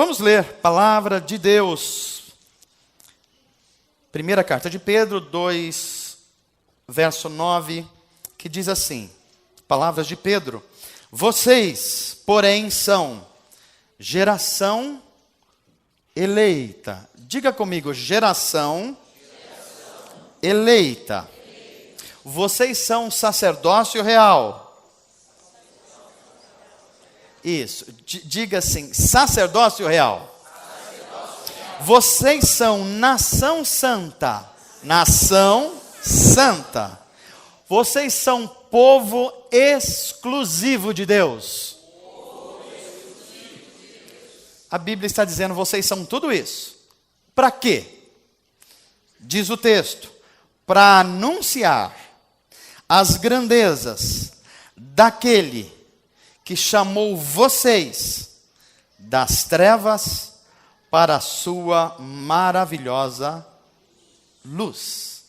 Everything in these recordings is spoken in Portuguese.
Vamos ler palavra de Deus. Primeira carta de Pedro 2, verso 9, que diz assim, palavras de Pedro: vocês, porém, são geração eleita. Diga comigo, geração eleita. Vocês são sacerdócio real. Isso, diga assim, sacerdócio real. Vocês são nação santa. Nação santa. Vocês são povo exclusivo de Deus. A Bíblia está dizendo, vocês são tudo isso. Para quê? Diz o texto, para anunciar as grandezas daquele que chamou vocês das trevas para a sua maravilhosa luz.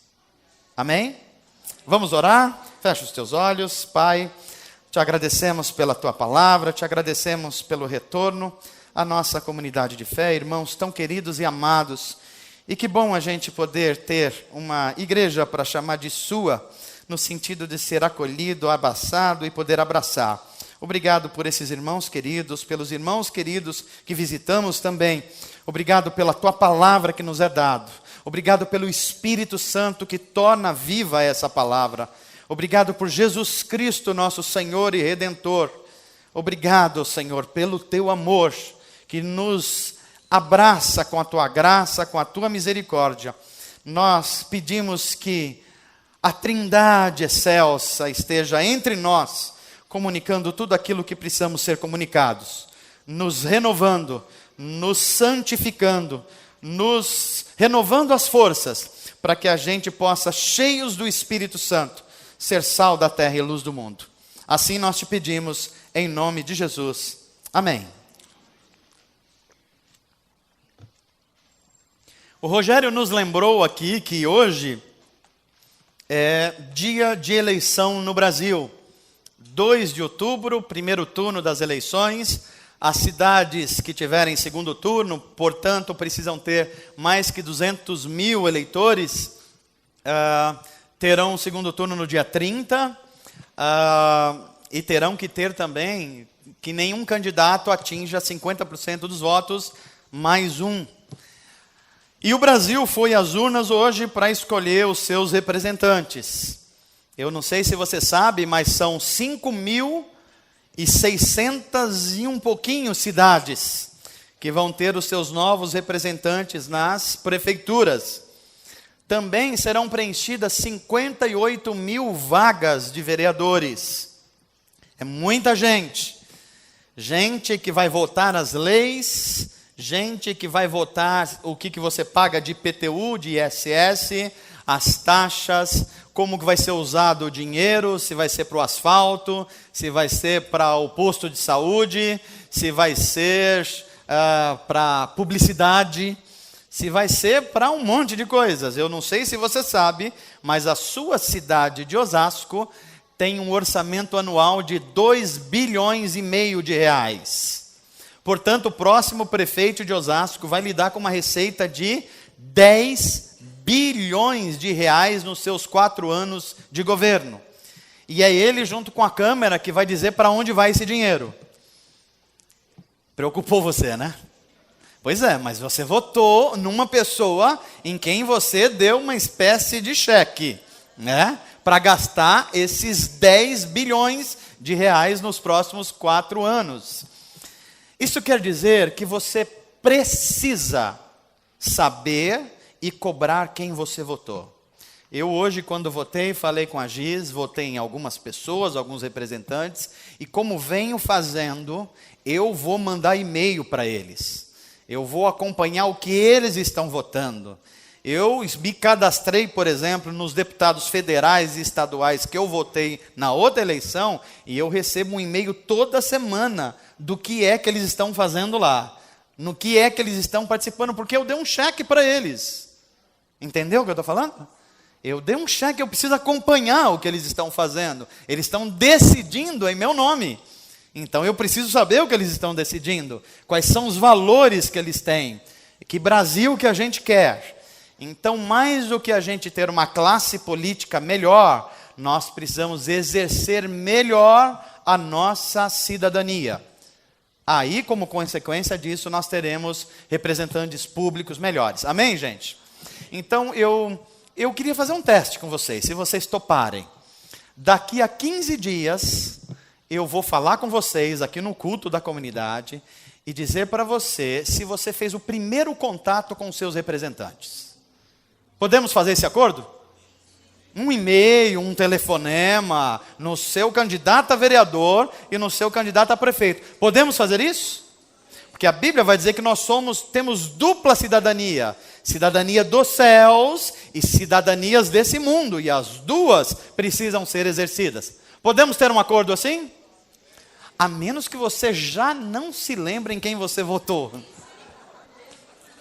Amém? Vamos orar? Fecha os teus olhos. Pai, te agradecemos pela tua palavra, te agradecemos pelo retorno à nossa comunidade de fé, irmãos tão queridos e amados. E que bom a gente poder ter uma igreja para chamar de sua, no sentido de ser acolhido, abraçado e poder abraçar. Obrigado por esses irmãos queridos, pelos irmãos queridos que visitamos também. Obrigado pela tua palavra que nos é dado. Obrigado pelo Espírito Santo que torna viva essa palavra. Obrigado por Jesus Cristo, nosso Senhor e Redentor. Obrigado, Senhor, pelo teu amor que nos abraça com a tua graça, com a tua misericórdia. Nós pedimos que a Trindade excelsa esteja entre nós, comunicando tudo aquilo que precisamos ser comunicados, nos renovando, nos santificando, nos renovando as forças, para que a gente possa, cheios do Espírito Santo, ser sal da terra e luz do mundo. Assim nós te pedimos, em nome de Jesus. Amém. O Rogério nos lembrou aqui que hoje é dia de eleição no Brasil. 2 de outubro, primeiro turno das eleições. As cidades que tiverem segundo turno, portanto, precisam ter mais que 200 mil eleitores, terão segundo turno no dia 30, e terão que ter também que nenhum candidato atinja 50% dos votos, mais um. E o Brasil foi às urnas hoje para escolher os seus representantes. Eu não sei se você sabe, mas são 5.600 e um pouquinho cidades que vão ter os seus novos representantes nas prefeituras. Também serão preenchidas 58 mil vagas de vereadores. É muita gente. Gente que vai votar as leis, gente que vai votar o que você paga de IPTU, de ISS, as taxas, como que vai ser usado o dinheiro, se vai ser para o asfalto, se vai ser para o posto de saúde, se vai ser para publicidade, se vai ser para um monte de coisas. Eu não sei se você sabe, mas a sua cidade de Osasco tem um orçamento anual de 2,5 bilhões de reais. Portanto, o próximo prefeito de Osasco vai lidar com uma receita de 10 bilhões de reais nos seus 4 anos de governo. E é ele, junto com a Câmara, que vai dizer para onde vai esse dinheiro. Preocupou você, né? Pois é, mas você votou numa pessoa em quem você deu uma espécie de cheque, né? Para gastar esses 10 bilhões de reais nos próximos 4 anos. Isso quer dizer que você precisa saber e cobrar quem você votou. Eu hoje, quando votei, falei com a Giz, votei em algumas pessoas, alguns representantes, e como venho fazendo, eu vou mandar e-mail para eles. Eu vou acompanhar o que eles estão votando. Eu me cadastrei, por exemplo, nos deputados federais e estaduais que eu votei na outra eleição, e eu recebo um e-mail toda semana do que é que eles estão fazendo lá, no que é que eles estão participando, porque eu dei um cheque para eles. Entendeu o que eu estou falando? Eu dei um cheque, eu preciso acompanhar o que eles estão fazendo. Eles estão decidindo em meu nome. Então eu preciso saber o que eles estão decidindo, quais são os valores que eles têm, que Brasil que a gente quer. Então, mais do que a gente ter uma classe política melhor, nós precisamos exercer melhor a nossa cidadania. Aí, como consequência disso, nós teremos representantes públicos melhores. Amém, gente? Então, eu queria fazer um teste com vocês, se vocês toparem. Daqui a 15 dias, eu vou falar com vocês aqui no culto da comunidade e dizer para você se você fez o primeiro contato com os seus representantes. Podemos fazer esse acordo? Um e-mail, um telefonema, no seu candidato a vereador e no seu candidato a prefeito. Podemos fazer isso? Porque a Bíblia vai dizer que temos dupla cidadania. Cidadania dos céus e cidadanias desse mundo. E as duas precisam ser exercidas. Podemos ter um acordo assim? A menos que você já não se lembre em quem você votou.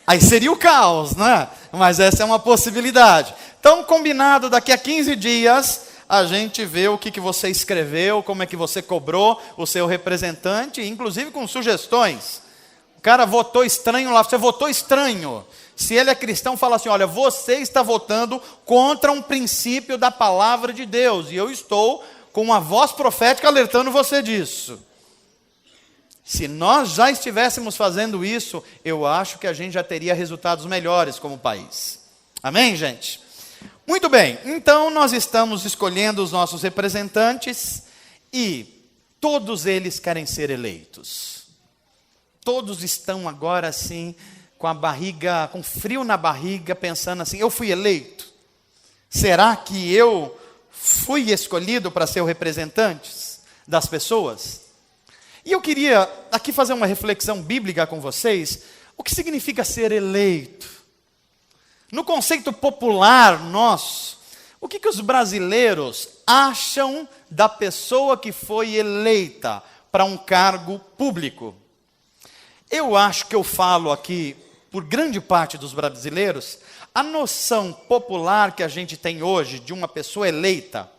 Aí seria o caos, né? Mas essa é uma possibilidade. Então, combinado, daqui a 15 dias, a gente vê o que você escreveu, como é que você cobrou o seu representante, inclusive com sugestões. O cara votou estranho lá, você votou estranho. Se ele é cristão, fala assim, olha, você está votando contra um princípio da palavra de Deus, e eu estou com uma voz profética alertando você disso. Se nós já estivéssemos fazendo isso, eu acho que a gente já teria resultados melhores como país. Amém, gente? Muito bem, então nós estamos escolhendo os nossos representantes e todos eles querem ser eleitos. Todos estão agora assim, com a barriga, com frio na barriga, pensando assim, eu fui eleito? Será que eu fui escolhido para ser o representante das pessoas? E eu queria aqui fazer uma reflexão bíblica com vocês. O que significa ser eleito? No conceito popular nosso, o que os brasileiros acham da pessoa que foi eleita para um cargo público? Eu acho que eu falo aqui, por grande parte dos brasileiros, a noção popular que a gente tem hoje de uma pessoa eleita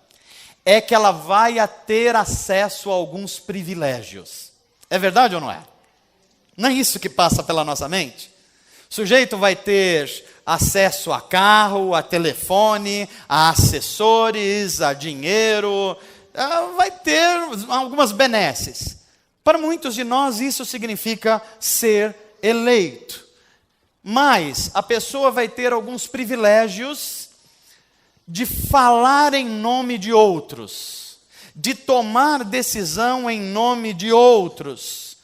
é que ela vai ter acesso a alguns privilégios. É verdade ou não é? Não é isso que passa pela nossa mente? O sujeito vai ter acesso a carro, a telefone, a assessores, a dinheiro, vai ter algumas benesses. Para muitos de nós isso significa ser eleito. Mas a pessoa vai ter alguns privilégios de falar em nome de outros, de tomar decisão em nome de outros.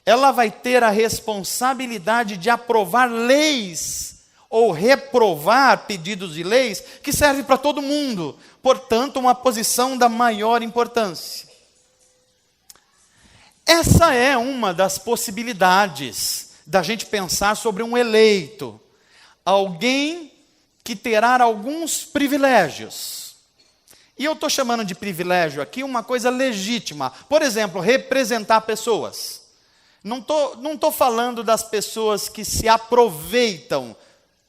Ela vai ter a responsabilidade de aprovar leis ou reprovar pedidos de leis que servem para todo mundo. Portanto, uma posição da maior importância. Essa é uma das possibilidades da gente pensar sobre um eleito. Alguém que terá alguns privilégios. E eu estou chamando de privilégio aqui uma coisa legítima. Por exemplo, representar pessoas. Não estou falando das pessoas que se aproveitam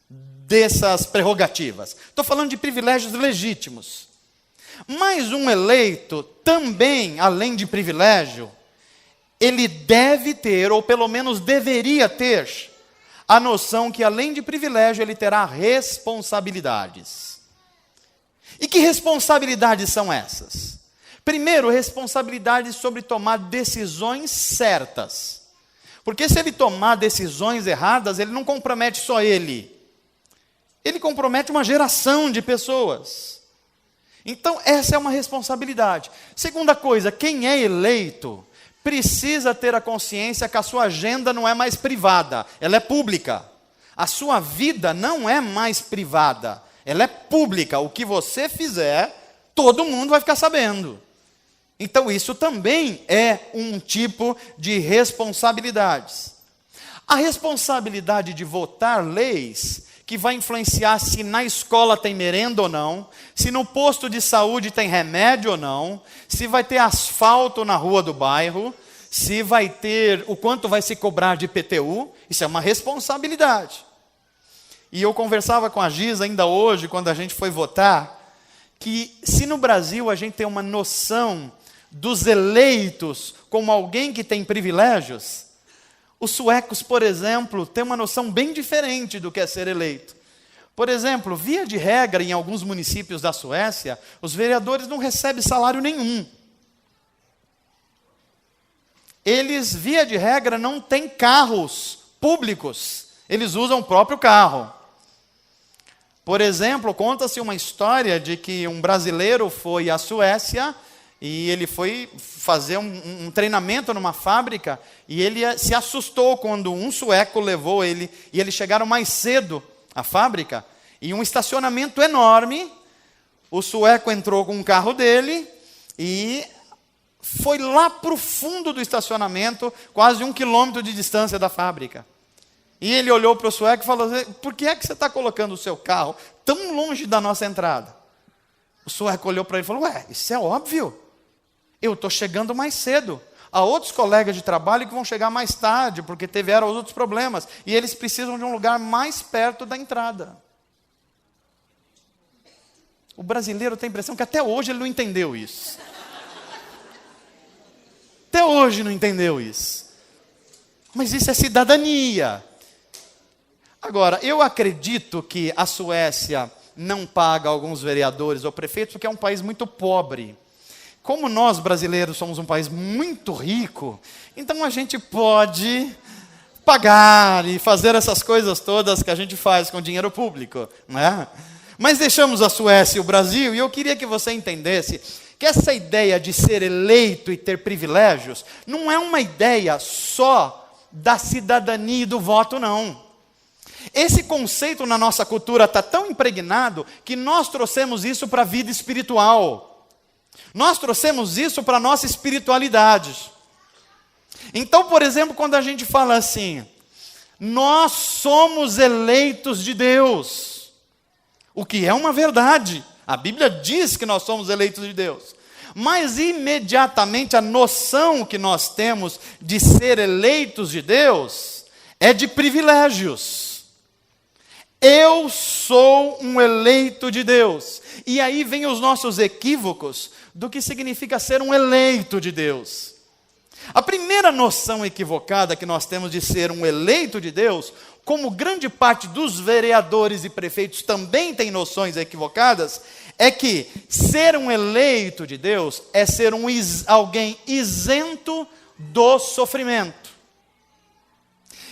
dessas prerrogativas. Estou falando de privilégios legítimos. Mas um eleito também, além de privilégio, ele deve ter, ou pelo menos deveria ter, a noção que além de privilégio, ele terá responsabilidades. E que responsabilidades são essas? Primeiro, responsabilidades sobre tomar decisões certas. Porque se ele tomar decisões erradas, ele não compromete só ele. Ele compromete uma geração de pessoas. Então, essa é uma responsabilidade. Segunda coisa, quem é eleito precisa ter a consciência que a sua agenda não é mais privada, ela é pública. A sua vida não é mais privada, ela é pública. O que você fizer, todo mundo vai ficar sabendo. Então isso também é um tipo de responsabilidades. A responsabilidade de votar leis que vai influenciar se na escola tem merenda ou não, se no posto de saúde tem remédio ou não, se vai ter asfalto na rua do bairro, se vai ter, o quanto vai se cobrar de IPTU, isso é uma responsabilidade. E eu conversava com a Giz ainda hoje, quando a gente foi votar, que se no Brasil a gente tem uma noção dos eleitos como alguém que tem privilégios, os suecos, por exemplo, têm uma noção bem diferente do que é ser eleito. Por exemplo, via de regra, em alguns municípios da Suécia, os vereadores não recebem salário nenhum. Eles, via de regra, não têm carros públicos. Eles usam o próprio carro. Por exemplo, conta-se uma história de que um brasileiro foi à Suécia e ele foi fazer um treinamento numa fábrica e ele se assustou quando um sueco levou ele, e eles chegaram mais cedo à fábrica, e um estacionamento enorme, o sueco entrou com o carro dele e foi lá para o fundo do estacionamento, quase 1 quilômetro de distância da fábrica. E ele olhou para o sueco e falou: por que é que você está colocando o seu carro tão longe da nossa entrada? O sueco olhou para ele e falou: isso é óbvio. Eu estou chegando mais cedo. Há outros colegas de trabalho que vão chegar mais tarde, porque tiveram os outros problemas. E eles precisam de um lugar mais perto da entrada. O brasileiro tem a impressão que até hoje ele não entendeu isso. Até hoje não entendeu isso. Mas isso é cidadania. Agora, eu acredito que a Suécia não paga alguns vereadores ou prefeitos porque é um país muito pobre. Como nós brasileiros somos um país muito rico, então a gente pode pagar e fazer essas coisas todas que a gente faz com dinheiro público, não é? Mas deixamos a Suécia e o Brasil, e eu queria que você entendesse que essa ideia de ser eleito e ter privilégios não é uma ideia só da cidadania e do voto, não. Esse conceito na nossa cultura está tão impregnado que nós trouxemos isso para a vida espiritual. Nós trouxemos isso para a nossa espiritualidade. Então, por exemplo, quando a gente fala assim, nós somos eleitos de Deus, o que é uma verdade. A Bíblia diz que nós somos eleitos de Deus. Mas imediatamente a noção que nós temos de ser eleitos de Deus é de privilégios. Eu sou um eleito de Deus. E aí vem os nossos equívocos do que significa ser um eleito de Deus. A primeira noção equivocada que nós temos de ser um eleito de Deus, como grande parte dos vereadores e prefeitos também tem noções equivocadas, é que ser um eleito de Deus é ser alguém isento do sofrimento.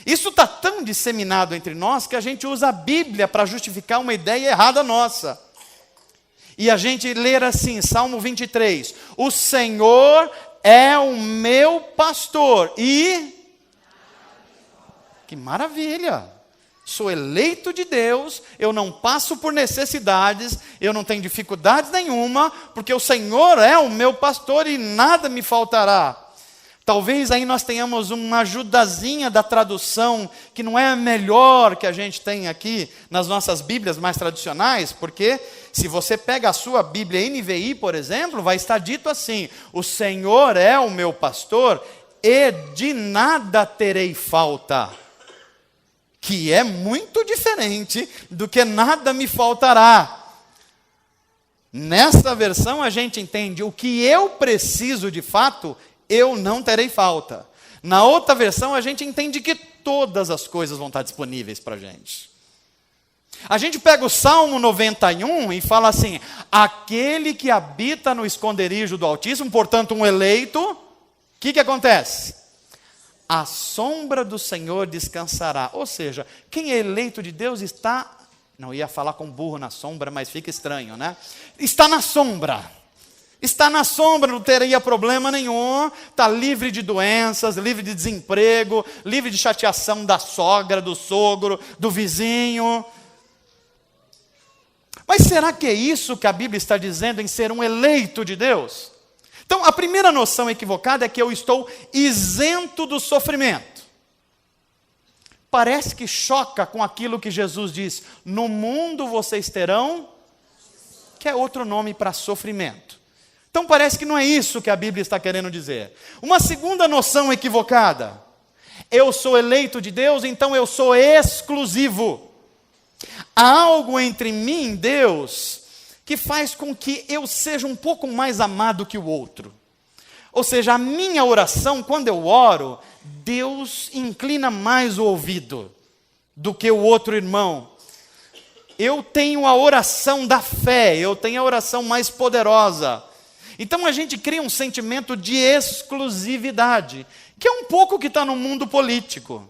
Isso está tão disseminado entre nós que a gente usa a Bíblia para justificar uma ideia errada nossa. E a gente lê assim, Salmo 23, o Senhor é o meu pastor e... Que maravilha! Sou eleito de Deus, eu não passo por necessidades, eu não tenho dificuldades nenhuma, porque o Senhor é o meu pastor e nada me faltará. Talvez aí nós tenhamos uma ajudazinha da tradução, que não é a melhor que a gente tem aqui nas nossas Bíblias mais tradicionais, porque se você pega a sua Bíblia NVI, por exemplo, vai estar dito assim, o Senhor é o meu pastor e de nada terei falta. Que é muito diferente do que nada me faltará. Nessa versão a gente entende o que eu preciso de fato, eu não terei falta. Na outra versão a gente entende que todas as coisas vão estar disponíveis para a gente. A gente pega o Salmo 91 e fala assim, aquele que habita no esconderijo do Altíssimo, portanto um eleito, o que acontece? A sombra do Senhor descansará. Ou seja, quem é eleito de Deus está... Não ia falar com burro na sombra, mas fica estranho, né? Está na sombra. Está na sombra, não teria problema nenhum. Está livre de doenças, livre de desemprego, livre de chateação da sogra, do sogro, do vizinho. Mas será que é isso que a Bíblia está dizendo em ser um eleito de Deus? Então, a primeira noção equivocada é que eu estou isento do sofrimento. Parece que choca com aquilo que Jesus diz, no mundo vocês terão, que é outro nome para sofrimento. Então parece que não é isso que a Bíblia está querendo dizer. Uma segunda noção equivocada, eu sou eleito de Deus, então eu sou exclusivo. Há algo entre mim e Deus que faz com que eu seja um pouco mais amado que o outro. Ou seja, a minha oração, quando eu oro, Deus inclina mais o ouvido do que o outro irmão. Eu tenho a oração da fé, eu tenho a oração mais poderosa. Então a gente cria um sentimento de exclusividade, que é um pouco o que está no mundo político.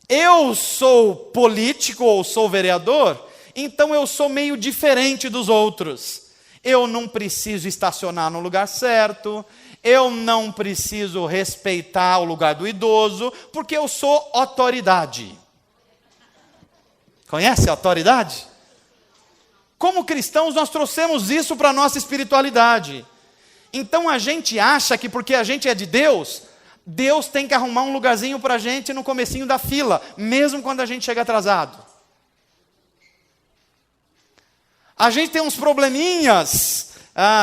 Eu sou político ou sou vereador, então eu sou meio diferente dos outros. Eu não preciso estacionar no lugar certo, eu não preciso respeitar o lugar do idoso, porque eu sou autoridade. Conhece a autoridade? Como cristãos, nós trouxemos isso para a nossa espiritualidade. Então a gente acha que porque a gente é de Deus, Deus tem que arrumar um lugarzinho para a gente no comecinho da fila, mesmo quando a gente chega atrasado. A gente tem uns probleminhas,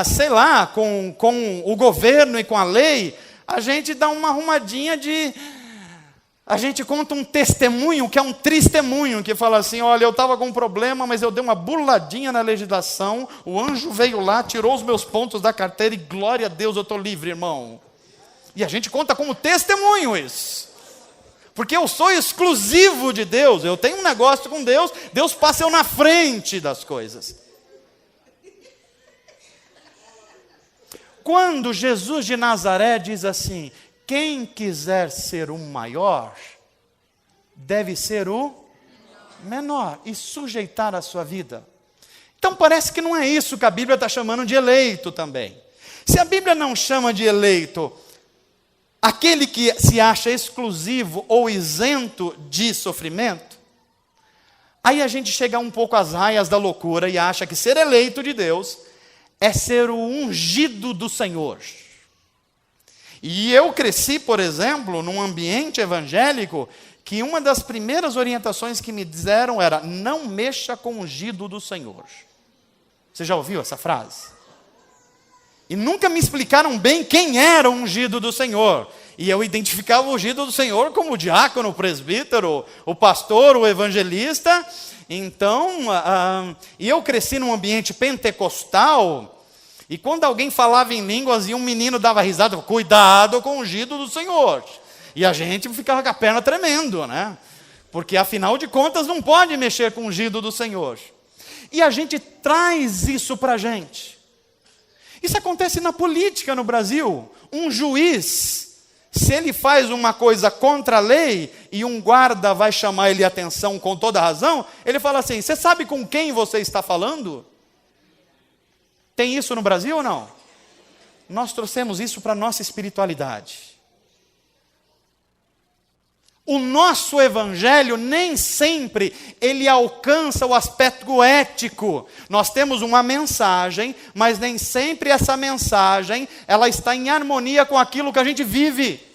sei lá, com o governo e com a lei, a gente dá uma arrumadinha a gente conta um testemunho, que é um tristemunho, que fala assim, olha, eu estava com um problema, mas eu dei uma burladinha na legislação, o anjo veio lá, tirou os meus pontos da carteira e glória a Deus, eu estou livre, irmão. E a gente conta como testemunho isso. Porque eu sou exclusivo de Deus, eu tenho um negócio com Deus, Deus passa eu na frente das coisas. Quando Jesus de Nazaré diz assim, quem quiser ser o maior, deve ser o menor e sujeitar a sua vida. Então parece que não é isso que a Bíblia está chamando de eleito também. Se a Bíblia não chama de eleito aquele que se acha exclusivo ou isento de sofrimento, aí a gente chega um pouco às raias da loucura e acha que ser eleito de Deus é ser o ungido do Senhor. E eu cresci, por exemplo, num ambiente evangélico, que uma das primeiras orientações que me disseram era, não mexa com o ungido do Senhor. Você já ouviu essa frase? E nunca me explicaram bem quem era o ungido do Senhor. E eu identificava o ungido do Senhor como o diácono, o presbítero, o pastor, o evangelista. Então, e eu cresci num ambiente pentecostal, e quando alguém falava em línguas e um menino dava risada, cuidado com o ungido do Senhor. E a gente ficava com a perna tremendo, né? Porque afinal de contas não pode mexer com o ungido do Senhor. E a gente traz isso para a gente. Isso acontece na política no Brasil. Um juiz, se ele faz uma coisa contra a lei e um guarda vai chamar ele a atenção com toda razão, ele fala assim, você sabe com quem você está falando? Tem isso no Brasil ou não? Nós trouxemos isso para a nossa espiritualidade. O nosso evangelho nem sempre ele alcança o aspecto ético. Nós temos uma mensagem, mas nem sempre essa mensagem ela está em harmonia com aquilo que a gente vive.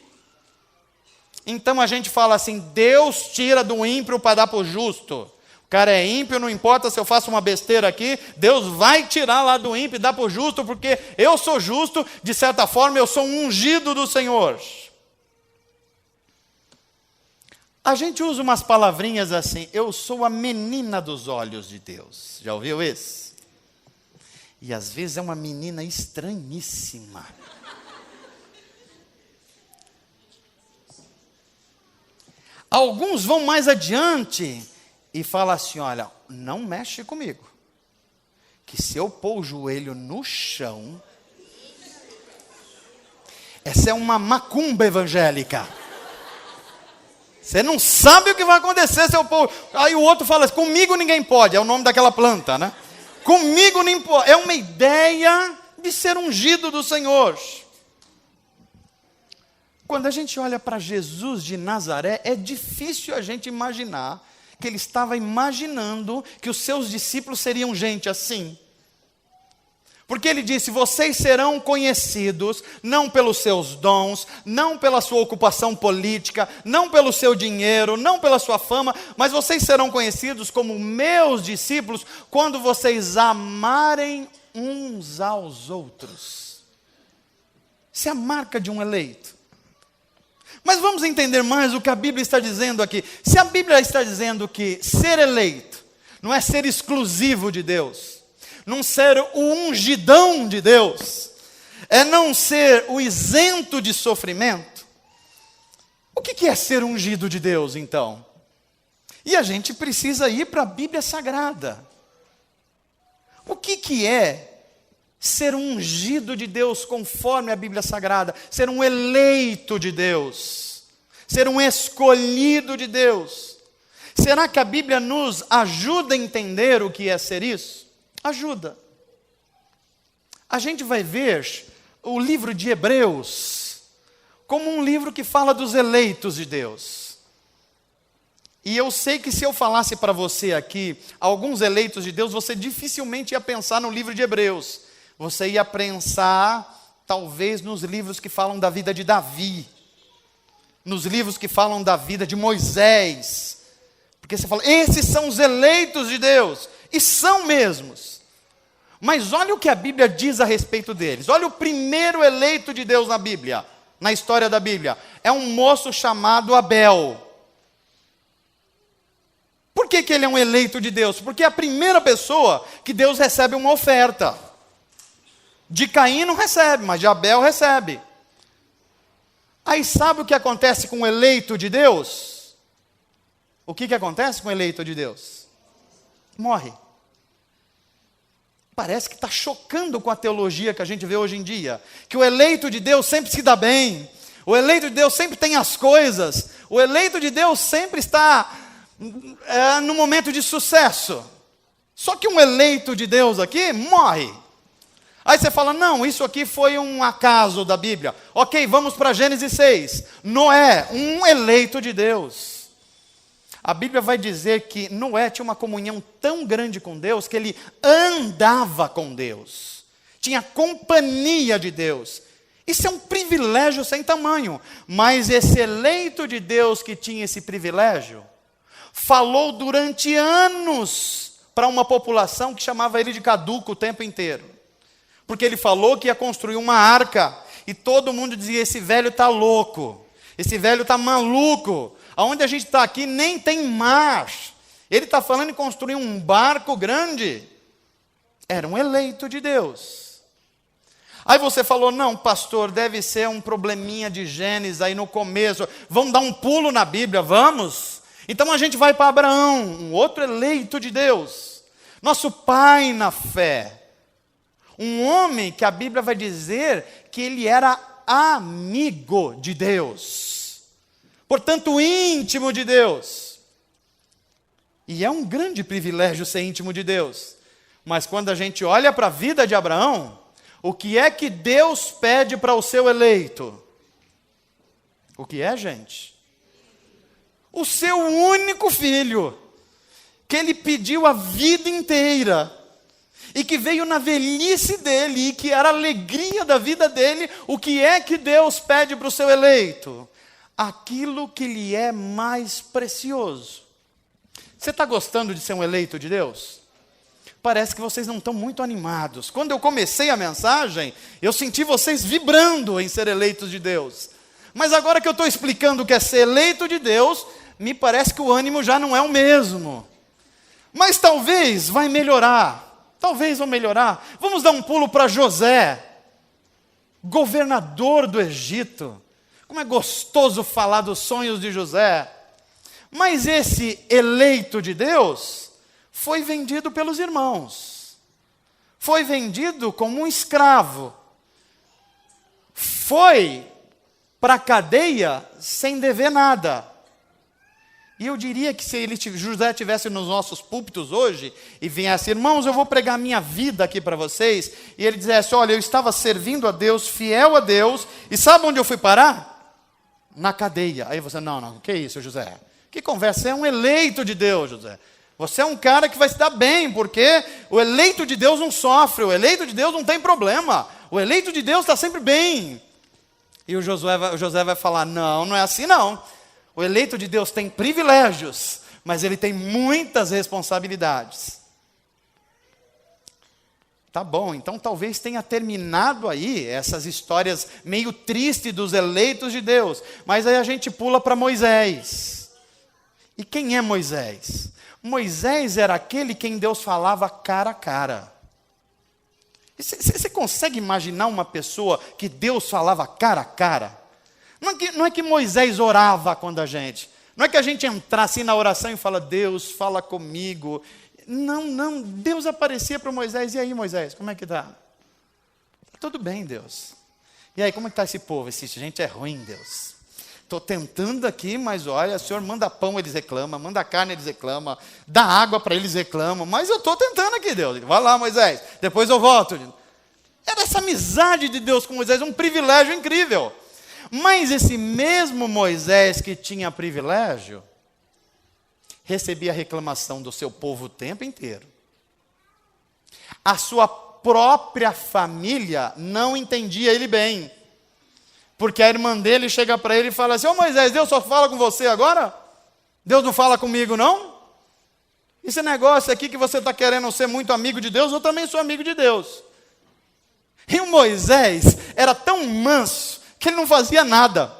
Então a gente fala assim, Deus tira do ímpio para dar para o justo. O cara é ímpio, não importa se eu faço uma besteira aqui, Deus vai tirar lá do ímpio e dar para o justo, porque eu sou justo, de certa forma eu sou um ungido do Senhor. A gente usa umas palavrinhas assim, eu sou a menina dos olhos de Deus. Já ouviu isso? E às vezes é uma menina estranhíssima. Alguns vão mais adiante e falam assim, olha, não mexe comigo. Que se eu pôr o joelho no chão, essa é uma macumba evangélica. Você não sabe o que vai acontecer se eu pôr... Aí o outro fala assim, comigo ninguém pode, é o nome daquela planta, né? Comigo nem pode. É uma ideia de ser ungido do Senhor. Quando a gente olha para Jesus de Nazaré, é difícil a gente imaginar que ele estava imaginando que os seus discípulos seriam gente assim. Porque ele disse, vocês serão conhecidos, não pelos seus dons, não pela sua ocupação política, não pelo seu dinheiro, não pela sua fama, mas vocês serão conhecidos como meus discípulos, quando vocês amarem uns aos outros. Isso é a marca de um eleito. Mas vamos entender mais o que a Bíblia está dizendo aqui. Se a Bíblia está dizendo que ser eleito não é ser exclusivo de Deus, não ser o ungidão de Deus, é não ser o isento de sofrimento. O que é ser ungido de Deus, então? E a gente precisa ir para a Bíblia Sagrada. O que é ser ungido de Deus conforme a Bíblia Sagrada? Ser um eleito de Deus. Ser um escolhido de Deus. Será que a Bíblia nos ajuda a entender o que é ser isso? Ajuda. A gente vai ver o livro de Hebreus como um livro que fala dos eleitos de Deus. E eu sei que se eu falasse para você aqui alguns eleitos de Deus, você dificilmente ia pensar no livro de Hebreus. Você ia pensar, talvez, nos livros que falam da vida de Davi, nos livros que falam da vida de Moisés. Porque você fala, esses são os eleitos de Deus, e são mesmos. Mas olha o que a Bíblia diz a respeito deles. Olha o primeiro eleito de Deus na Bíblia, na história da Bíblia. É um moço chamado Abel. Por que ele é um eleito de Deus? Porque é a primeira pessoa que Deus recebe uma oferta. De Caim não recebe, mas de Abel recebe. Aí sabe o que acontece com o eleito de Deus? O que acontece com o eleito de Deus? Morre. Parece que está chocando com a teologia que a gente vê hoje em dia. Que o eleito de Deus sempre se dá bem. O eleito de Deus sempre tem as coisas. O eleito de Deus sempre está no momento de sucesso. Só que um eleito de Deus aqui morre. Aí você fala, não, isso aqui foi um acaso da Bíblia. Ok, vamos para Gênesis 6. Noé, um eleito de Deus. A Bíblia vai dizer que Noé tinha uma comunhão tão grande com Deus que ele andava com Deus. Tinha companhia de Deus. Isso é um privilégio sem tamanho. Mas esse eleito de Deus que tinha esse privilégio, falou durante anos para uma população que chamava ele de caduco o tempo inteiro. Porque ele falou que ia construir uma arca. E todo mundo dizia, esse velho está louco. Esse velho está maluco. Aonde a gente está aqui nem tem mar. Ele está falando em construir um barco grande. Era um eleito de Deus. Aí você falou, não, pastor, deve ser um probleminha de Gênesis aí no começo. Vamos dar um pulo na Bíblia, vamos? Então a gente vai para Abraão, um outro eleito de Deus. Nosso pai na fé. Um homem que a Bíblia vai dizer que ele era amigo de Deus. Portanto, íntimo de Deus. E é um grande privilégio ser íntimo de Deus. Mas quando a gente olha para a vida de Abraão, o que é que Deus pede para o seu eleito? O que é, gente? O seu único filho, que ele pediu a vida inteira, e que veio na velhice dele, e que era a alegria da vida dele. O que é que Deus pede para o seu eleito? Aquilo que lhe é mais precioso. Você está gostando de ser um eleito de Deus? Parece que vocês não estão muito animados. Quando eu comecei a mensagem, eu senti vocês vibrando em ser eleitos de Deus. Mas agora que eu estou explicando o que é ser eleito de Deus, me parece que o ânimo já não é o mesmo. Mas talvez vai melhorar. Talvez vai melhorar. Vamos dar um pulo para José, governador do Egito. Como é gostoso falar dos sonhos de José. Mas esse eleito de Deus foi vendido pelos irmãos. Foi vendido como um escravo. Foi para a cadeia sem dever nada. E eu diria que se José estivesse nos nossos púlpitos hoje e viesse, irmãos, eu vou pregar minha vida aqui para vocês, e ele dissesse, olha, eu estava servindo a Deus, fiel a Deus, e sabe onde eu fui parar? Na cadeia. Aí você, não, que isso, José? Que conversa? Você é um eleito de Deus, José. Você é um cara que vai se dar bem, porque o eleito de Deus não sofre, o eleito de Deus não tem problema, o eleito de Deus está sempre bem. E o José vai falar, não é assim não. O eleito de Deus tem privilégios, mas ele tem muitas responsabilidades. Tá bom, então talvez tenha terminado aí essas histórias meio tristes dos eleitos de Deus. Mas aí a gente pula para Moisés. E quem é Moisés? Moisés era aquele quem Deus falava cara a cara. Você consegue imaginar uma pessoa que Deus falava cara a cara? Não é que Moisés orava quando a gente. Não é que a gente entrasse na oração e fala, Deus, fala comigo. Não. Deus aparecia para Moisés. E aí, Moisés, como é que está? Tudo bem, Deus. E aí, como é que está esse povo? Esse gente é ruim, Deus. Estou tentando aqui, mas olha, o Senhor manda pão, eles reclamam. Manda carne, eles reclamam. Dá água para eles, reclamam. Mas eu estou tentando aqui, Deus. Vai lá, Moisés. Depois eu volto. Era essa amizade de Deus com Moisés, um privilégio incrível. Mas esse mesmo Moisés que tinha privilégio, recebia reclamação do seu povo o tempo inteiro. A sua própria família não entendia ele bem. Porque a irmã dele chega para ele e fala assim, ô Moisés, Deus só fala com você agora? Deus não fala comigo não? Esse negócio aqui que você está querendo ser muito amigo de Deus, eu também sou amigo de Deus. E o Moisés era tão manso que ele não fazia nada.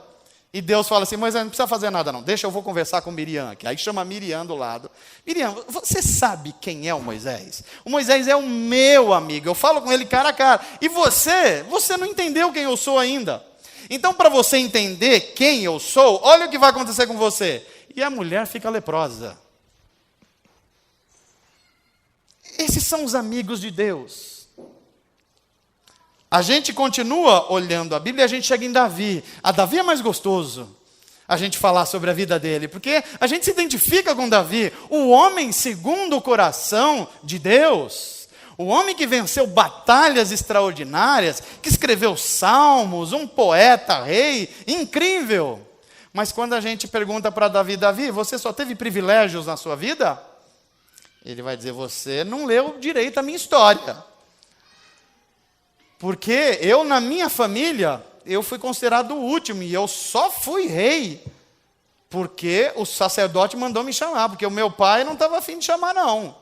E Deus fala assim, Moisés, não precisa fazer nada não, deixa eu vou conversar com Miriam aqui. Aí chama Miriam do lado. Miriam, você sabe quem é o Moisés? O Moisés é o meu amigo, eu falo com ele cara a cara. E você não entendeu quem eu sou ainda. Então para você entender quem eu sou, olha o que vai acontecer com você. E a mulher fica leprosa. Esses são os amigos de Deus. A gente continua olhando a Bíblia e a gente chega em Davi. A Davi é mais gostoso a gente falar sobre a vida dele, porque a gente se identifica com Davi, o homem segundo o coração de Deus, o homem que venceu batalhas extraordinárias, que escreveu salmos, um poeta, rei, incrível. Mas quando a gente pergunta para Davi, Davi, você só teve privilégios na sua vida? Ele vai dizer, você não leu direito a minha história. Porque eu, na minha família, eu fui considerado o último, e eu só fui rei, porque o sacerdote mandou me chamar, porque o meu pai não estava afim de chamar, não.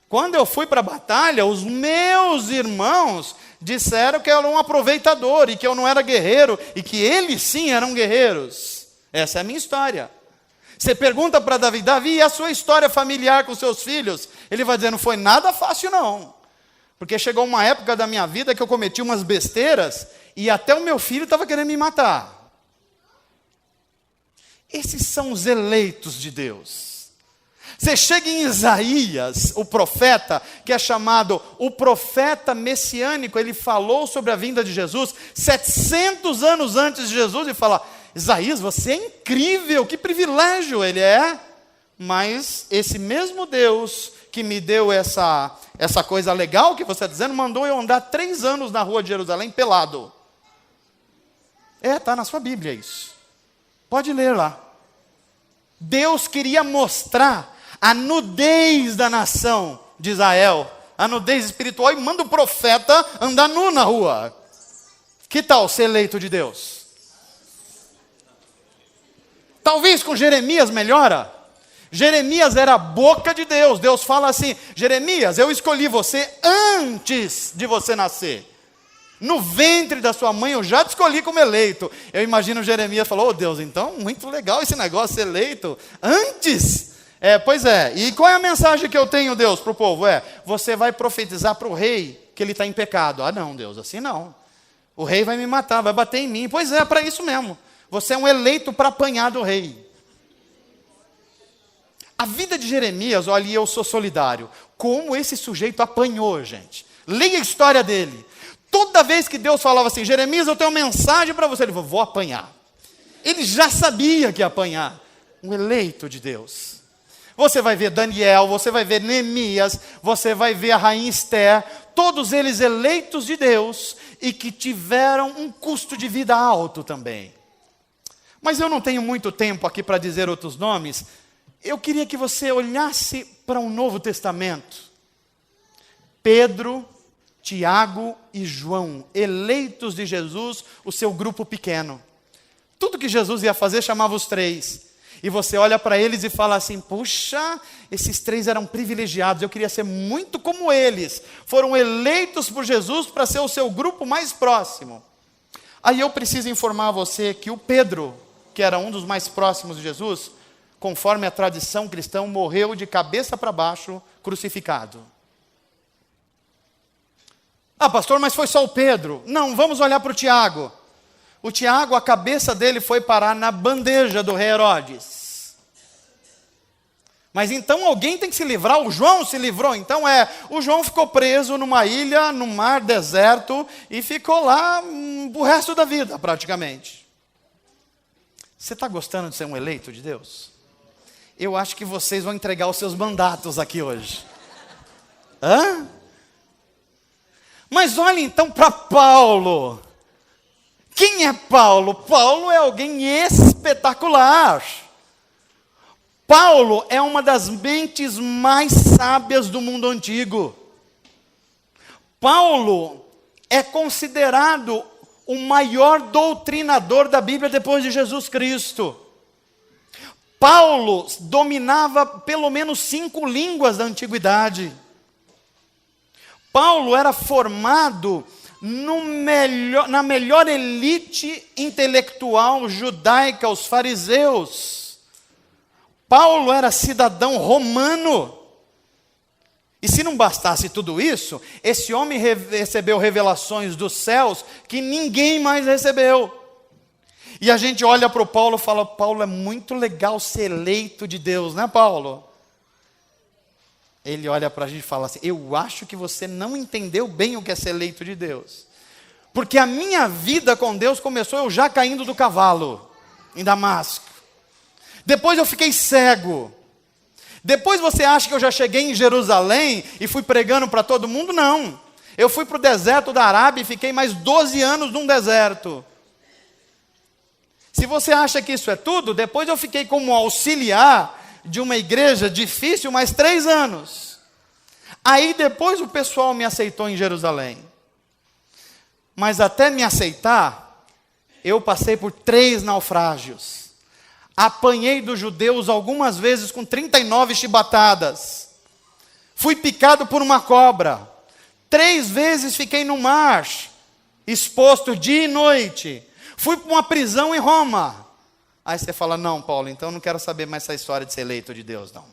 Quando eu fui para a batalha, os meus irmãos disseram que eu era um aproveitador, e que eu não era guerreiro, e que eles sim eram guerreiros. Essa é a minha história. Você pergunta para Davi, Davi, e a sua história familiar com seus filhos? Ele vai dizer, não foi nada fácil não. Porque chegou uma época da minha vida que eu cometi umas besteiras e até o meu filho estava querendo me matar. Esses são os eleitos de Deus. Você chega em Isaías, o profeta, que é chamado o profeta messiânico, ele falou sobre a vinda de Jesus 700 anos antes de Jesus e fala, Isaías, você é incrível, que privilégio ele é. Mas esse mesmo Deus que me deu essa coisa legal que você está dizendo, mandou eu andar 3 anos na rua de Jerusalém pelado. Está na sua Bíblia isso. Pode ler lá. Deus queria mostrar a nudez da nação de Israel, a nudez espiritual, e manda o profeta andar nu na rua. Que tal ser eleito de Deus? Talvez com Jeremias melhora. Jeremias era a boca de Deus. Deus fala assim, Jeremias, eu escolhi você antes de você nascer. No ventre da sua mãe eu já te escolhi como eleito. Eu imagino Jeremias falou, Deus, então muito legal esse negócio, ser eleito antes. Pois é, e qual é a mensagem que eu tenho, Deus, para o povo? Você vai profetizar para o rei que ele está em pecado. Ah não, Deus, assim não. O rei vai me matar, vai bater em mim. Pois é, para isso mesmo. Você é um eleito para apanhar do rei. A vida de Jeremias, olha, eu sou solidário. Como esse sujeito apanhou, gente. Leia a história dele. Toda vez que Deus falava assim, Jeremias, eu tenho uma mensagem para você. Ele falou, vou apanhar. Ele já sabia que ia apanhar. Um eleito de Deus. Você vai ver Daniel, você vai ver Neemias, você vai ver a rainha Esther. Todos eles eleitos de Deus e que tiveram um custo de vida alto também. Mas eu não tenho muito tempo aqui para dizer outros nomes. Eu queria que você olhasse para um Novo Testamento. Pedro, Tiago e João, eleitos de Jesus, o seu grupo pequeno. Tudo que Jesus ia fazer chamava os 3. E você olha para eles e fala assim, puxa, esses 3 eram privilegiados, eu queria ser muito como eles. Foram eleitos por Jesus para ser o seu grupo mais próximo. Aí eu preciso informar a você que o Pedro, que era um dos mais próximos de Jesus, conforme a tradição cristã, morreu de cabeça para baixo, crucificado. Ah, pastor, mas foi só o Pedro. Não, vamos olhar para o Tiago. O Tiago, a cabeça dele foi parar na bandeja do rei Herodes. Mas então alguém tem que se livrar, o João se livrou. Então o João ficou preso numa ilha, no mar deserto, e ficou lá o resto da vida, praticamente. Você está gostando de ser um eleito de Deus? Eu acho que vocês vão entregar os seus mandatos aqui hoje. Hã? Mas olha então para Paulo. Quem é Paulo? Paulo é alguém espetacular. Paulo é uma das mentes mais sábias do mundo antigo. Paulo é considerado o maior doutrinador da Bíblia depois de Jesus Cristo. Paulo dominava pelo menos 5 línguas da antiguidade. Paulo era formado na melhor elite intelectual judaica, os fariseus. Paulo era cidadão romano. E se não bastasse tudo isso, esse homem recebeu revelações dos céus que ninguém mais recebeu. E a gente olha para o Paulo e fala, Paulo, é muito legal ser eleito de Deus, né, Paulo? Ele olha para a gente e fala assim, eu acho que você não entendeu bem o que é ser eleito de Deus. Porque a minha vida com Deus começou eu já caindo do cavalo, em Damasco. Depois eu fiquei cego. Depois você acha que eu já cheguei em Jerusalém e fui pregando para todo mundo? Não. Eu fui para o deserto da Arábia e fiquei mais 12 anos num deserto. Se você acha que isso é tudo, depois eu fiquei como auxiliar de uma igreja difícil, mais 3 anos. Aí depois o pessoal me aceitou em Jerusalém. Mas até me aceitar, eu passei por 3 naufrágios. Apanhei dos judeus algumas vezes com 39 chibatadas. Fui picado por uma cobra. 3 vezes fiquei no mar, exposto dia e noite. Fui para uma prisão em Roma. Aí você fala, não, Paulo, então não quero saber mais essa história de ser eleito de Deus, não.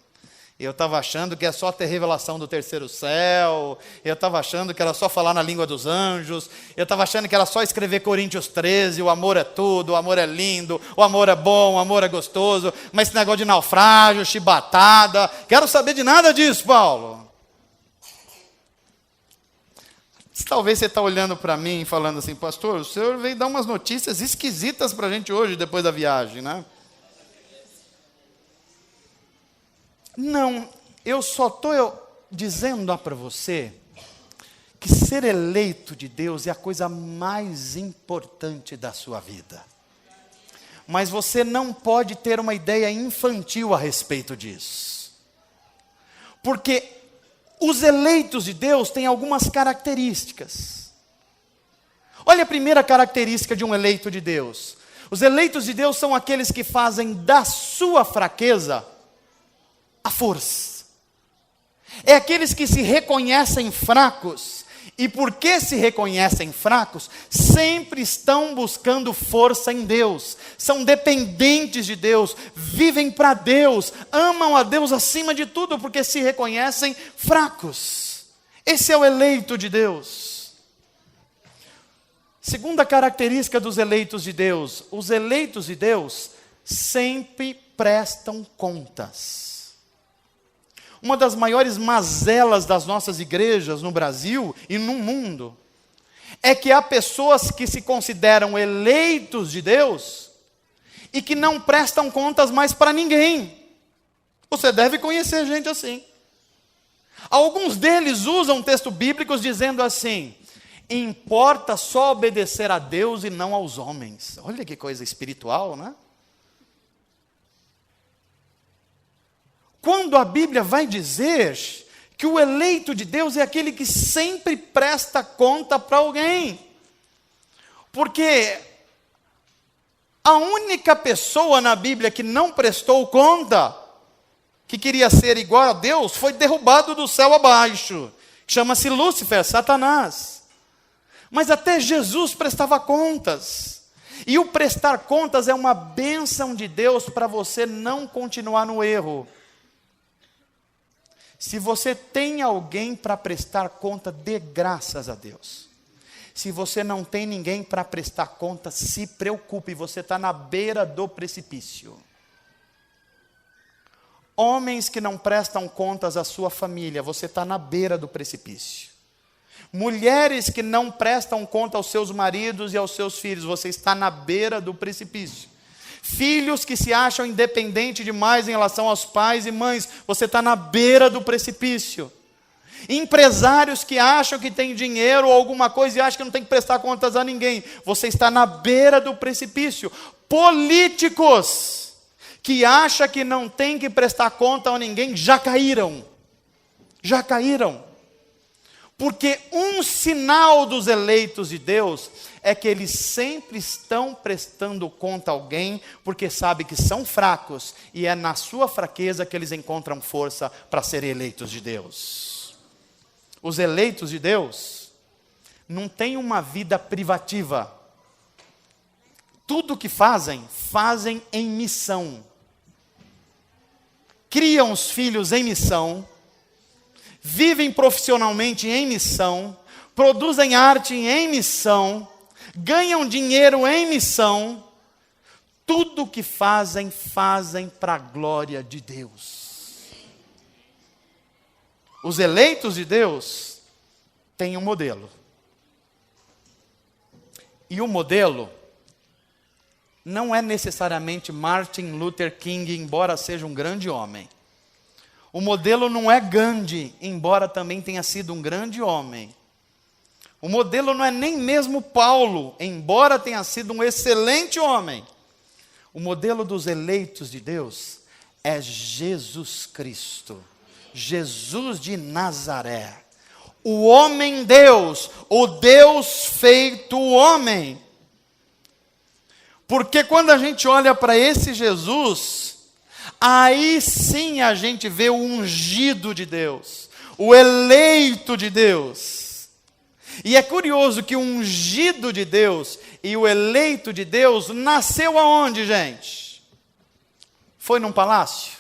Eu estava achando que é só ter revelação do terceiro céu, eu estava achando que era só falar na língua dos anjos, eu estava achando que era só escrever Coríntios 13, o amor é tudo, o amor é lindo, o amor é bom, o amor é gostoso, mas esse negócio de naufrágio, chibatada, quero saber de nada disso, Paulo. Talvez você está olhando para mim e falando assim, pastor, o senhor veio dar umas notícias esquisitas para a gente hoje, depois da viagem, né? Não, eu só estou dizendo para você que ser eleito de Deus é a coisa mais importante da sua vida. Mas você não pode ter uma ideia infantil a respeito disso. Porque os eleitos de Deus têm algumas características. Olha a primeira característica de um eleito de Deus. Os eleitos de Deus são aqueles que fazem da sua fraqueza a força. É aqueles que se reconhecem fracos, e porque se reconhecem fracos, sempre estão buscando força em Deus, são dependentes de Deus, vivem para Deus, amam a Deus acima de tudo, porque se reconhecem fracos. Esse é o eleito de Deus. Segunda característica dos eleitos de Deus, os eleitos de Deus sempre prestam contas. Uma das maiores mazelas das nossas igrejas no Brasil e no mundo é que há pessoas que se consideram eleitos de Deus e que não prestam contas mais para ninguém. Você deve conhecer gente assim. Alguns deles usam textos bíblicos dizendo assim: importa só obedecer a Deus e não aos homens. Olha que coisa espiritual, né? Quando a Bíblia vai dizer que o eleito de Deus é aquele que sempre presta conta para alguém. Porque a única pessoa na Bíblia que não prestou conta, que queria ser igual a Deus, foi derrubado do céu abaixo. Chama-se Lúcifer, Satanás. Mas até Jesus prestava contas. E o prestar contas é uma bênção de Deus para você não continuar no erro. Se você tem alguém para prestar conta, dê graças a Deus. Se você não tem ninguém para prestar conta, se preocupe, você está na beira do precipício. Homens que não prestam contas à sua família, você está na beira do precipício. Mulheres que não prestam conta aos seus maridos e aos seus filhos, você está na beira do precipício. Filhos que se acham independentes demais em relação aos pais e mães, você está na beira do precipício. Empresários que acham que tem dinheiro ou alguma coisa e acham que não tem que prestar contas a ninguém, você está na beira do precipício. Políticos que acham que não tem que prestar conta a ninguém, já caíram. Já caíram. Porque um sinal dos eleitos de Deus é que eles sempre estão prestando conta a alguém, porque sabem que são fracos, e é na sua fraqueza que eles encontram força para serem eleitos de Deus. Os eleitos de Deus não têm uma vida privativa. Tudo que fazem, fazem em missão. Criam os filhos em missão, vivem profissionalmente em missão, produzem arte em missão, ganham dinheiro em missão. Tudo que fazem, fazem para a glória de Deus. Os eleitos de Deus têm um modelo. E o modelo não é necessariamente Martin Luther King, embora seja um grande homem. O modelo não é Gandhi, embora também tenha sido um grande homem. O modelo não é nem mesmo Paulo, embora tenha sido um excelente homem. O modelo dos eleitos de Deus é Jesus Cristo, Jesus de Nazaré, o homem Deus, o Deus feito homem. Porque quando a gente olha para esse Jesus, aí sim a gente vê o ungido de Deus, o eleito de Deus. E é curioso que o ungido de Deus e o eleito de Deus nasceu aonde, gente? Foi num palácio?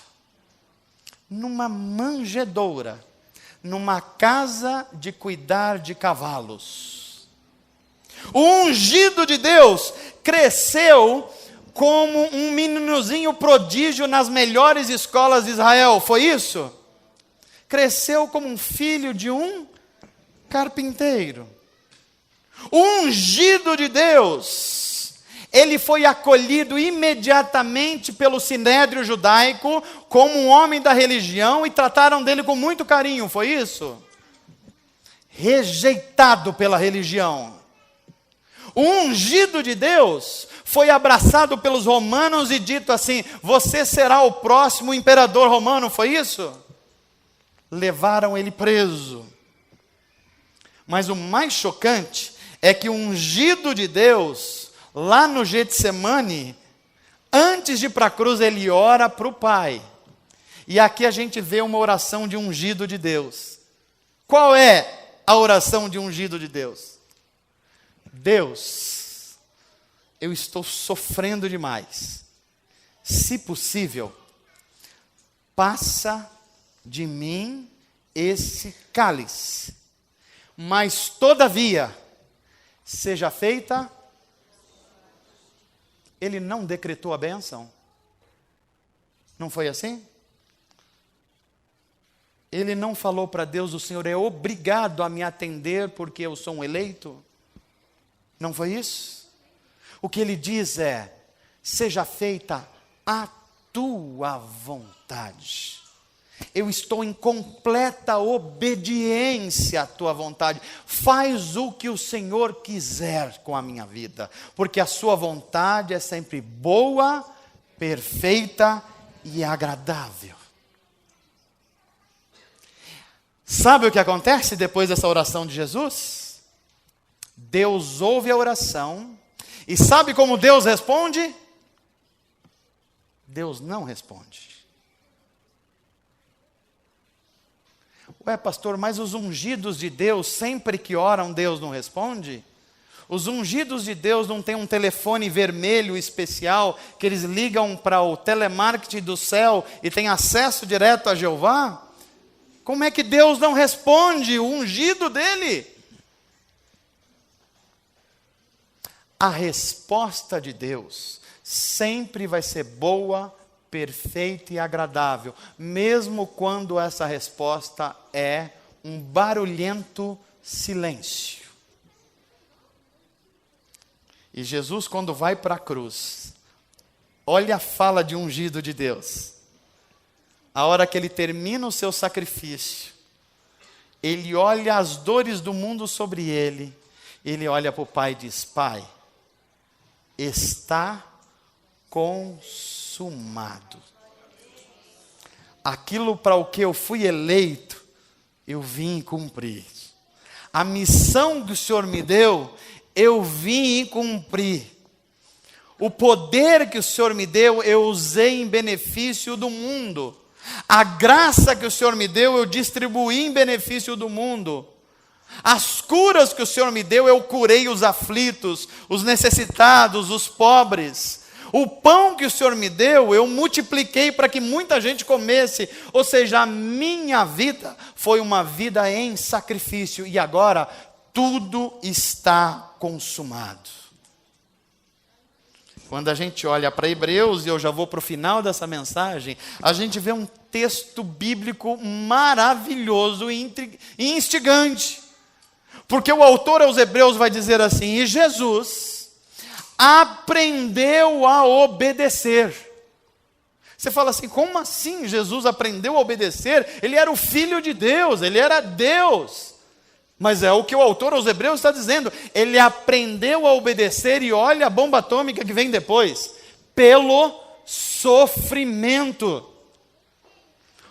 Numa manjedoura, numa casa de cuidar de cavalos. O ungido de Deus cresceu como um meninozinho prodígio nas melhores escolas de Israel, foi isso? Cresceu como um filho de um carpinteiro. O ungido de Deus, ele foi acolhido imediatamente pelo sinédrio judaico como um homem da religião e trataram dele com muito carinho, foi isso? Rejeitado pela religião. O ungido de Deus foi abraçado pelos romanos e dito assim: você será o próximo imperador romano, foi isso? Levaram ele preso. Mas o mais chocante é que o ungido de Deus, lá no Getsemane, antes de ir para a cruz, ele ora para o Pai. E aqui a gente vê uma oração de ungido de Deus. Qual é a oração de ungido de Deus? Deus, eu estou sofrendo demais. Se possível, passa de mim esse cálice. Mas todavia, seja feita. Ele não decretou a bênção? Não foi assim? Ele não falou para Deus: o Senhor é obrigado a me atender porque eu sou um eleito? Não foi isso? O que ele diz é: seja feita a tua vontade. Eu estou em completa obediência à tua vontade. Faz o que o Senhor quiser com a minha vida, porque a sua vontade é sempre boa, perfeita e agradável. Sabe o que acontece depois dessa oração de Jesus? Deus ouve a oração, e sabe como Deus responde? Deus não responde. Ué, pastor, mas os ungidos de Deus, sempre que oram, Deus não responde? Os ungidos de Deus não têm um telefone vermelho especial, que eles ligam para o telemarketing do céu e têm acesso direto a Jeová? Como é que Deus não responde o ungido dele? A resposta de Deus sempre vai ser boa, perfeita e agradável, mesmo quando essa resposta é um barulhento silêncio. E Jesus, quando vai para a cruz, olha a fala de ungido de Deus. A hora que ele termina o seu sacrifício, ele olha as dores do mundo sobre ele, ele olha para o Pai e diz: Pai, está consumado. Aquilo para o que eu fui eleito, eu vim cumprir. A missão que o Senhor me deu, eu vim cumprir. O poder que o Senhor me deu, eu usei em benefício do mundo. A graça que o Senhor me deu, eu distribuí em benefício do mundo. As curas que o Senhor me deu, eu curei os aflitos, os necessitados, os pobres. O pão que o Senhor me deu, eu multipliquei para que muita gente comesse. Ou seja, a minha vida foi uma vida em sacrifício. E agora, tudo está consumado. Quando a gente olha para Hebreus, e eu já vou para o final dessa mensagem, a gente vê um texto bíblico maravilhoso e instigante. Porque o autor aos Hebreus vai dizer assim: e Jesus aprendeu a obedecer. Você fala assim, como assim Jesus aprendeu a obedecer? Ele era o Filho de Deus, ele era Deus. Mas é o que o autor aos Hebreus está dizendo. Ele aprendeu a obedecer, e olha a bomba atômica que vem depois: pelo sofrimento.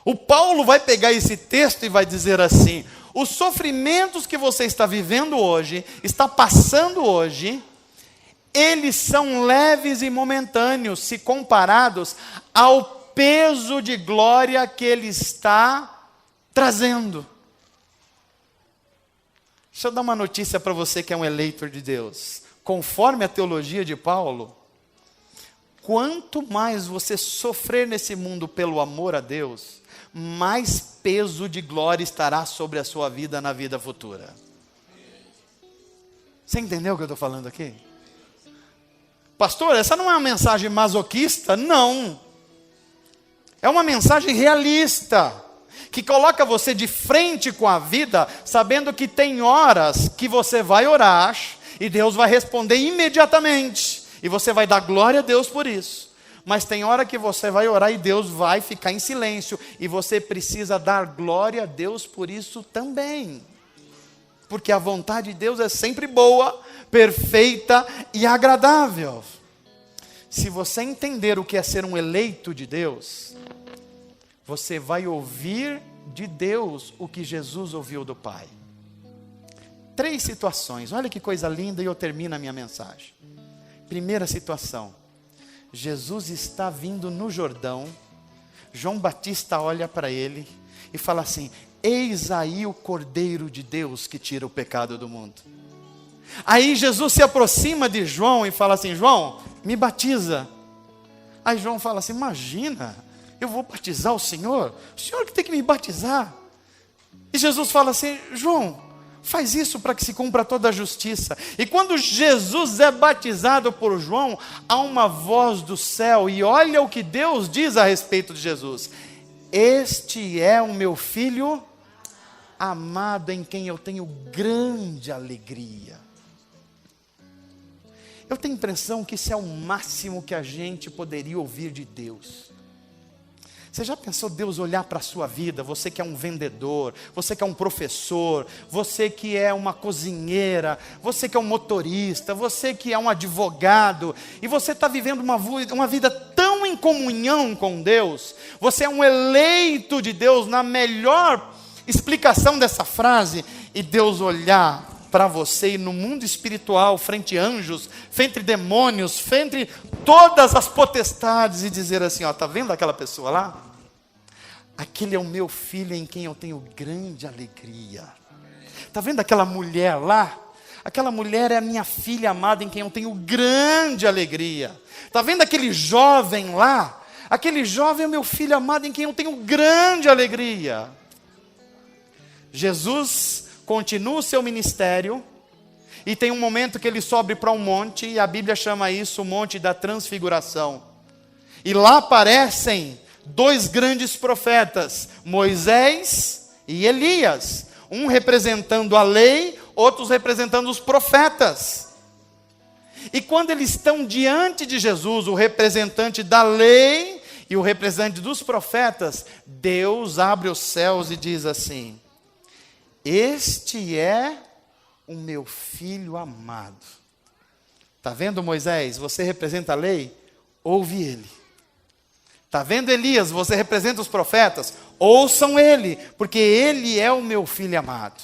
O Paulo vai pegar esse texto e vai dizer assim: os sofrimentos que você está vivendo hoje, está passando hoje, eles são leves e momentâneos, se comparados ao peso de glória que ele está trazendo. Deixa eu dar uma notícia para você que é um eleitor de Deus. Conforme a teologia de Paulo, quanto mais você sofrer nesse mundo pelo amor a Deus, mais peso de glória estará sobre a sua vida na vida futura. Você entendeu o que eu estou falando aqui? Pastor, essa não é uma mensagem masoquista? Não. É uma mensagem realista, que coloca você de frente com a vida, sabendo que tem horas que você vai orar, e Deus vai responder imediatamente, e você vai dar glória a Deus por isso. Mas tem hora que você vai orar e Deus vai ficar em silêncio, e você precisa dar glória a Deus por isso também. Porque a vontade de Deus é sempre boa, perfeita e agradável. Se você entender o que é ser um eleito de Deus, você vai ouvir de Deus o que Jesus ouviu do Pai. 3 situações, olha que coisa linda, e eu termino a minha mensagem. Primeira situação: Jesus está vindo no Jordão, João Batista olha para ele e fala assim: eis aí o Cordeiro de Deus que tira o pecado do mundo. Aí Jesus se aproxima de João e fala assim: João, me batiza. Aí João fala assim: imagina, eu vou batizar o Senhor que tem que me batizar. E Jesus fala assim: João, faz isso para que se cumpra toda a justiça. E quando Jesus é batizado por João, há uma voz do céu, e olha o que Deus diz a respeito de Jesus: este é o meu filho amado, em quem eu tenho grande alegria. Eu tenho a impressão que isso é o máximo que a gente poderia ouvir de Deus. Você já pensou Deus olhar para a sua vida, você que é um vendedor, você que é um professor, você que é uma cozinheira, você que é um motorista, você que é um advogado, e você está vivendo uma vida tão em comunhão com Deus, você é um eleito de Deus, na melhor explicação dessa frase, e Deus olhar para você e no mundo espiritual, frente a anjos, frente a demônios, frente a todas as potestades, e dizer assim: ó, está vendo aquela pessoa lá? Aquele é o meu filho em quem eu tenho grande alegria. Está vendo aquela mulher lá? Aquela mulher é a minha filha amada em quem eu tenho grande alegria. Está vendo aquele jovem lá? Aquele jovem é o meu filho amado em quem eu tenho grande alegria. Jesus continua o seu ministério, e tem um momento que ele sobe para um monte, e a Bíblia chama isso o Monte da Transfiguração. E lá aparecem dois grandes profetas, Moisés e Elias, um representando a lei, outros representando os profetas. E quando eles estão diante de Jesus, o representante da lei e o representante dos profetas, Deus abre os céus e diz assim: este é o meu filho amado. Está vendo, Moisés? Você representa a lei? Ouve ele. Está vendo, Elias? Você representa os profetas? Ouçam ele, porque ele é o meu filho amado.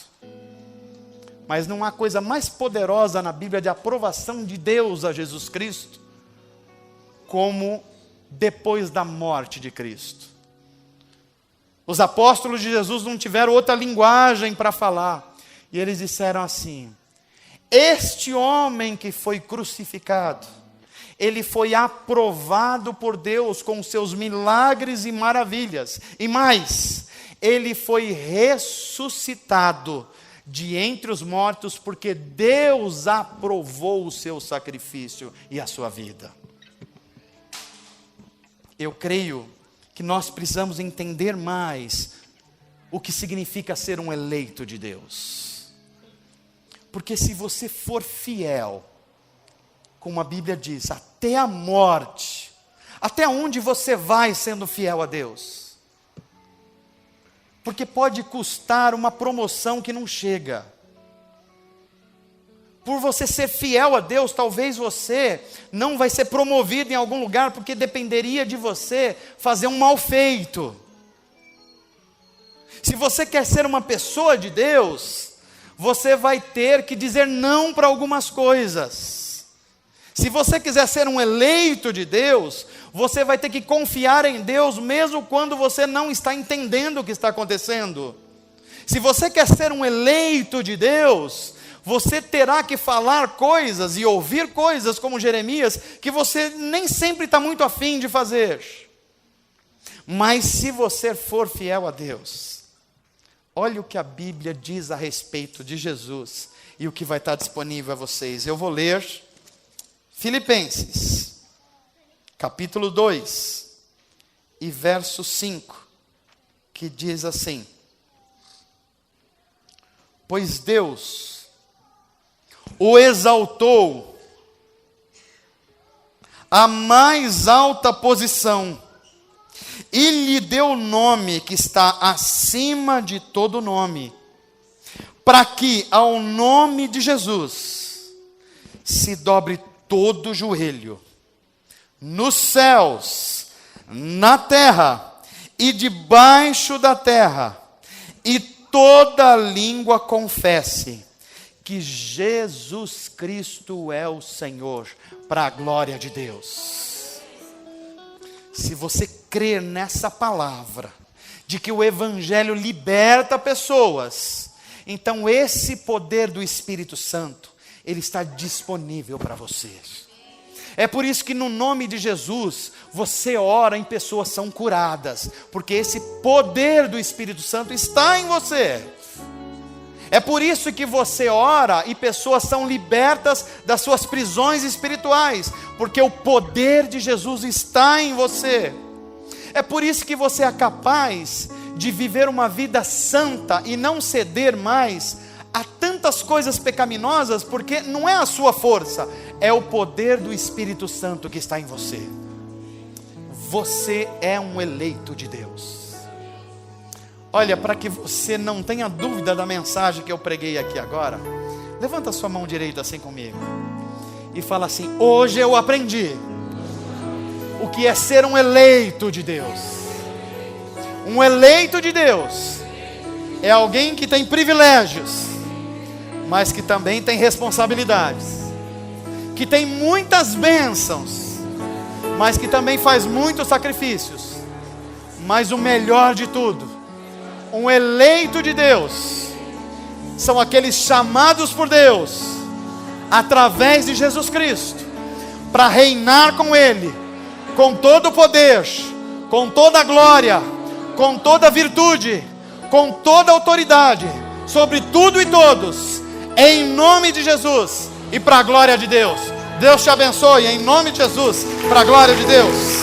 Mas não há coisa mais poderosa na Bíblia de aprovação de Deus a Jesus Cristo, como depois da morte de Cristo. Os apóstolos de Jesus não tiveram outra linguagem para falar. E eles disseram assim: este homem que foi crucificado, ele foi aprovado por Deus com seus milagres e maravilhas. E mais, ele foi ressuscitado de entre os mortos, porque Deus aprovou o seu sacrifício e a sua vida. Eu creio que nós precisamos entender mais o que significa ser um eleito de Deus. Porque se você for fiel, como a Bíblia diz, até a morte, até onde você vai sendo fiel a Deus? Porque pode custar uma promoção que não chega. Por você ser fiel a Deus, talvez você não vai ser promovido em algum lugar, porque dependeria de você fazer um mal feito. Se você quer ser uma pessoa de Deus, você vai ter que dizer não para algumas coisas. Se você quiser ser um eleito de Deus, você vai ter que confiar em Deus, mesmo quando você não está entendendo o que está acontecendo. Se você quer ser um eleito de Deus, você terá que falar coisas e ouvir coisas, como Jeremias, que você nem sempre está muito afim de fazer. Mas se você for fiel a Deus, olha o que a Bíblia diz a respeito de Jesus e o que vai estar disponível a vocês. Eu vou ler Filipenses, capítulo 2, e verso 5, que diz assim: pois Deus o exaltou à mais alta posição, e lhe deu o nome que está acima de todo nome, para que ao nome de Jesus se dobre todo o joelho, nos céus, na terra e debaixo da terra, e toda língua confesse que Jesus Cristo é o Senhor, para a glória de Deus. Se você crer nessa palavra, de que o Evangelho liberta pessoas, então esse poder do Espírito Santo, ele está disponível para você. É por isso que no nome de Jesus, você ora e pessoas são curadas, porque esse poder do Espírito Santo está em você. É por isso que você ora e pessoas são libertas das suas prisões espirituais, porque o poder de Jesus está em você. É por isso que você é capaz de viver uma vida santa e não ceder mais a tantas coisas pecaminosas, porque não é a sua força, é o poder do Espírito Santo que está em você. Você é um eleito de Deus. Olha, para que você não tenha dúvida da mensagem que eu preguei aqui agora, levanta a sua mão direita assim comigo e fala assim: hoje eu aprendi o que é ser um eleito de Deus. Um eleito de Deus é alguém que tem privilégios, mas que também tem responsabilidades, que tem muitas bênçãos, mas que também faz muitos sacrifícios. Mas o melhor de tudo, um eleito de Deus são aqueles chamados por Deus através de Jesus Cristo para reinar com Ele, com todo o poder, com toda a glória, com toda a virtude, com toda a autoridade, sobre tudo e todos, em nome de Jesus e para a glória de Deus. Deus te abençoe, em nome de Jesus, para a glória de Deus.